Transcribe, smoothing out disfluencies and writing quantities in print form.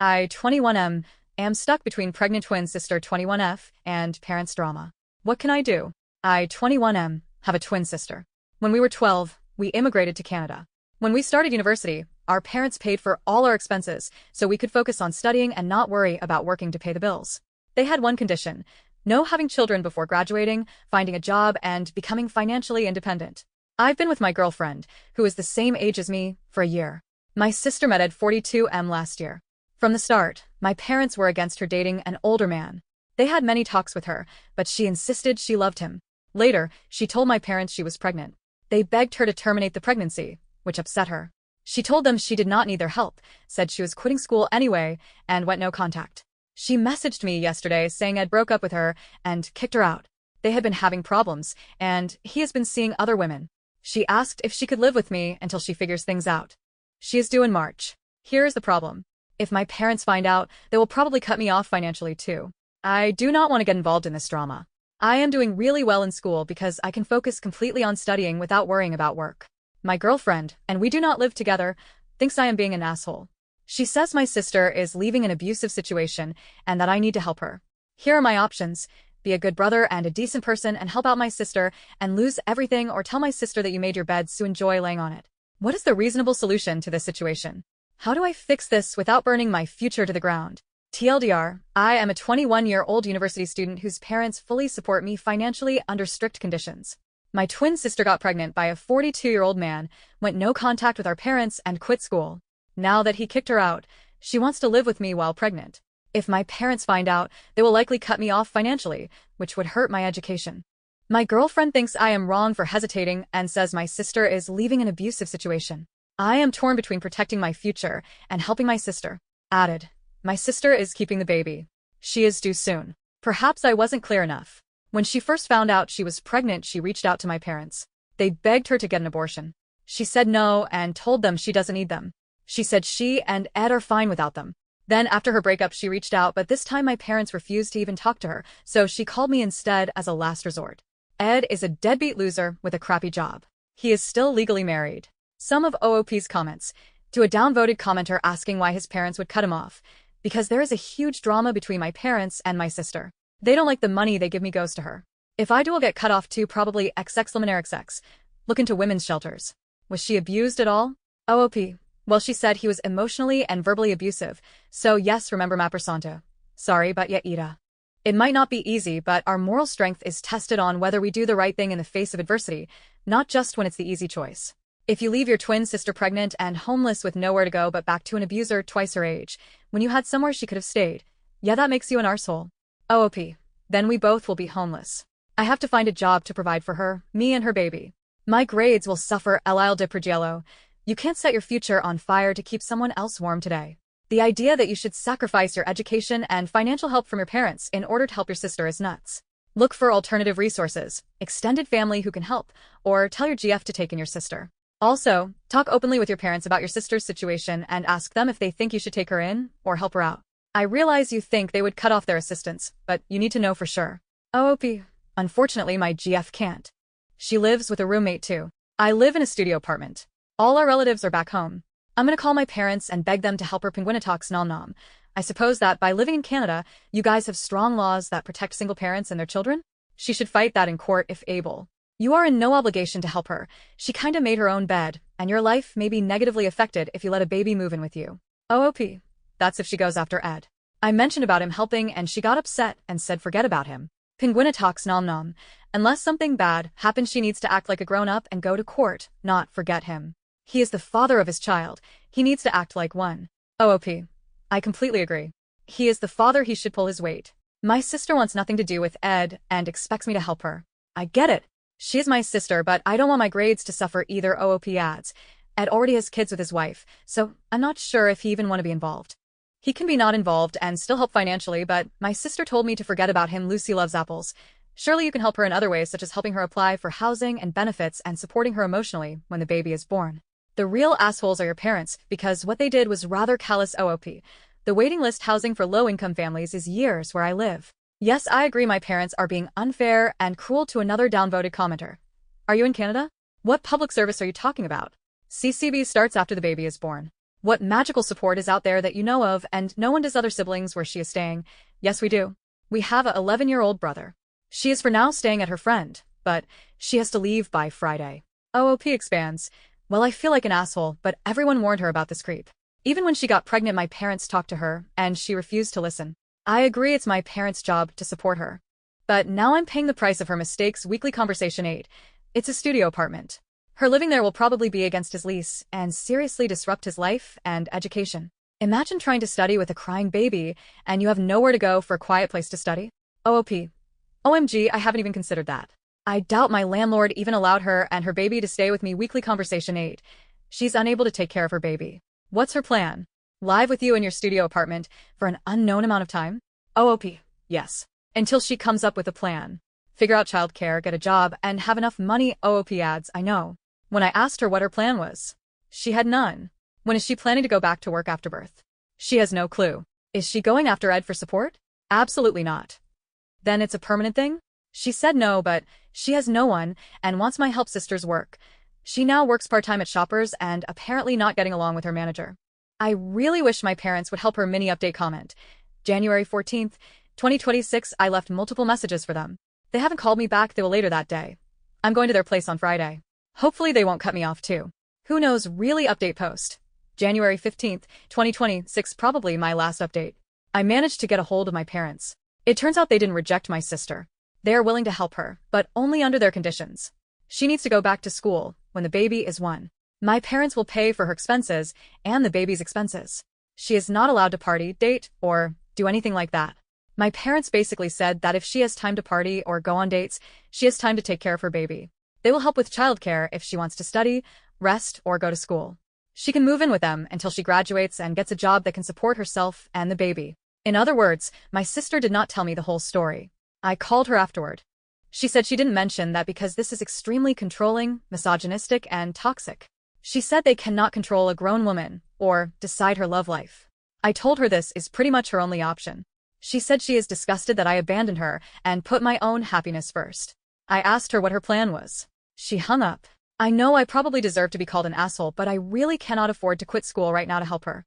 I, 21M, am stuck between pregnant twin sister 21F and parents' drama. What can I do? I, 21M, have a twin sister. When we were 12, we immigrated to Canada. When we started university, our parents paid for all our expenses so we could focus on studying and not worry about working to pay the bills. They had one condition: no having children before graduating, finding a job, and becoming financially independent. I've been with my girlfriend, who is the same age as me, for a year. My sister met at 42M last year. From the start, my parents were against her dating an older man. They had many talks with her, but she insisted she loved him. Later, she told my parents she was pregnant. They begged her to terminate the pregnancy, which upset her. She told them she did not need their help, said she was quitting school anyway, and went no contact. She messaged me yesterday saying Ed broke up with her and kicked her out. They had been having problems, and he has been seeing other women. She asked if she could live with me until she figures things out. She is due in March. Here is the problem. If my parents find out, they will probably cut me off financially too. I do not want to get involved in this drama. I am doing really well in school because I can focus completely on studying without worrying about work. My girlfriend, and we do not live together, thinks I am being an asshole. She says my sister is leaving an abusive situation and that I need to help her. Here are my options: be a good brother and a decent person and help out my sister, and lose everything, or tell my sister that you made your bed so enjoy laying on it. What is the reasonable solution to this situation? How do I fix this without burning my future to the ground? TLDR, I am a 21-year-old university student whose parents fully support me financially under strict conditions. My twin sister got pregnant by a 42-year-old man, went no contact with our parents, and quit school. Now that he kicked her out, she wants to live with me while pregnant. If my parents find out, they will likely cut me off financially, which would hurt my education. My girlfriend thinks I am wrong for hesitating and says my sister is leaving an abusive situation. I am torn between protecting my future and helping my sister. Added, my sister is keeping the baby. She is due soon. Perhaps I wasn't clear enough. When she first found out she was pregnant, she reached out to my parents. They begged her to get an abortion. She said no and told them she doesn't need them. She said she and Ed are fine without them. Then after her breakup, she reached out, but this time my parents refused to even talk to her, so she called me instead as a last resort. Ed is a deadbeat loser with a crappy job. He is still legally married. Some of OOP's comments, to a downvoted commenter asking why his parents would cut him off: because there is a huge drama between my parents and my sister. They don't like the money they give me goes to her. If I do, I'll get cut off too, probably XX. Look into women's shelters. Was she abused at all? OOP. Well, she said he was emotionally and verbally abusive, so yes, remember Mapper Santo. Sorry, but yeah, Ida. It might not be easy, but our moral strength is tested on whether we do the right thing in the face of adversity, not just when it's the easy choice. If you leave your twin sister pregnant and homeless with nowhere to go but back to an abuser twice her age, when you had somewhere she could have stayed, yeah, that makes you an arsehole. OOP. Then we both will be homeless. I have to find a job to provide for her, me and her baby. My grades will suffer. Elil de Pergiello. You can't set your future on fire to keep someone else warm today. The idea that you should sacrifice your education and financial help from your parents in order to help your sister is nuts. Look for alternative resources, extended family who can help, or tell your GF to take in your sister. Also, talk openly with your parents about your sister's situation and ask them if they think you should take her in or help her out. I realize you think they would cut off their assistance, but you need to know for sure. OOP. Unfortunately, my GF can't. She lives with a roommate too. I live in a studio apartment. All our relatives are back home. I'm gonna call my parents and beg them to help her. Penguinatox nom nom. I suppose that by living in Canada, you guys have strong laws that protect single parents and their children? She should fight that in court if able. You are in no obligation to help her. She kinda made her own bed, and your life may be negatively affected if you let a baby move in with you. OOP. That's if she goes after Ed. I mentioned about him helping and she got upset and said forget about him. Penguinatox nom nom. Unless something bad happens, she needs to act like a grown-up and go to court, not forget him. He is the father of his child. He needs to act like one. OOP. I completely agree. He is the father, he should pull his weight. My sister wants nothing to do with Ed and expects me to help her. I get it. She is my sister, but I don't want my grades to suffer either. OOP adds. Ed already has kids with his wife, so I'm not sure if he even want to be involved. He can be not involved and still help financially, but my sister told me to forget about him. Lucy loves apples. Surely you can help her in other ways, such as helping her apply for housing and benefits and supporting her emotionally when the baby is born. The real assholes are your parents, because what they did was rather callous. OOP. The waiting list housing for low-income families is years where I live. Yes, I agree, my parents are being unfair and cruel. To another downvoted commenter. Are you in Canada? What public service are you talking about? CCB starts after the baby is born. What magical support is out there that you know of, and no one does other siblings where she is staying? Yes, we do. We have a 11-year-old brother. She is for now staying at her friend, but she has to leave by Friday. OOP expands. Well, I feel like an asshole, but everyone warned her about this creep. Even when she got pregnant, my parents talked to her, and she refused to listen. I agree it's my parents' job to support her. But now I'm paying the price of her mistakes. Weekly conversation 8. It's a studio apartment. Her living there will probably be against his lease and seriously disrupt his life and education. Imagine trying to study with a crying baby, and you have nowhere to go for a quiet place to study. OOP. OMG, I haven't even considered that. I doubt my landlord even allowed her and her baby to stay with me. Weekly conversation 8. She's unable to take care of her baby. What's her plan? Live with you in your studio apartment for an unknown amount of time? OOP. Yes. Until she comes up with a plan. Figure out childcare, get a job, and have enough money. OOP adds, I know. When I asked her what her plan was, she had none. When is she planning to go back to work after birth? She has no clue. Is she going after Ed for support? Absolutely not. Then it's a permanent thing? She said no, but she has no one and wants my help. Sister's work. She now works part-time at Shoppers and apparently not getting along with her manager. I really wish my parents would help her. Mini update comment. January 14th, 2026. I left multiple messages for them. They haven't called me back. They will later that day. I'm going to their place on Friday. Hopefully they won't cut me off too. Who knows? Really update post. January 15th, 2026. Probably my last update. I managed to get a hold of my parents. It turns out they didn't reject my sister. They are willing to help her, but only under their conditions. She needs to go back to school when the baby is 1. My parents will pay for her expenses and the baby's expenses. She is not allowed to party, date, or do anything like that. My parents basically said that if she has time to party or go on dates, she has time to take care of her baby. They will help with childcare if she wants to study, rest, or go to school. She can move in with them until she graduates and gets a job that can support herself and the baby. In other words, my sister did not tell me the whole story. I called her afterward. She said she didn't mention that because this is extremely controlling, misogynistic, and toxic. She said they cannot control a grown woman or decide her love life. I told her this is pretty much her only option. She said she is disgusted that I abandoned her and put my own happiness first. I asked her what her plan was. She hung up. I know I probably deserve to be called an asshole, but I really cannot afford to quit school right now to help her.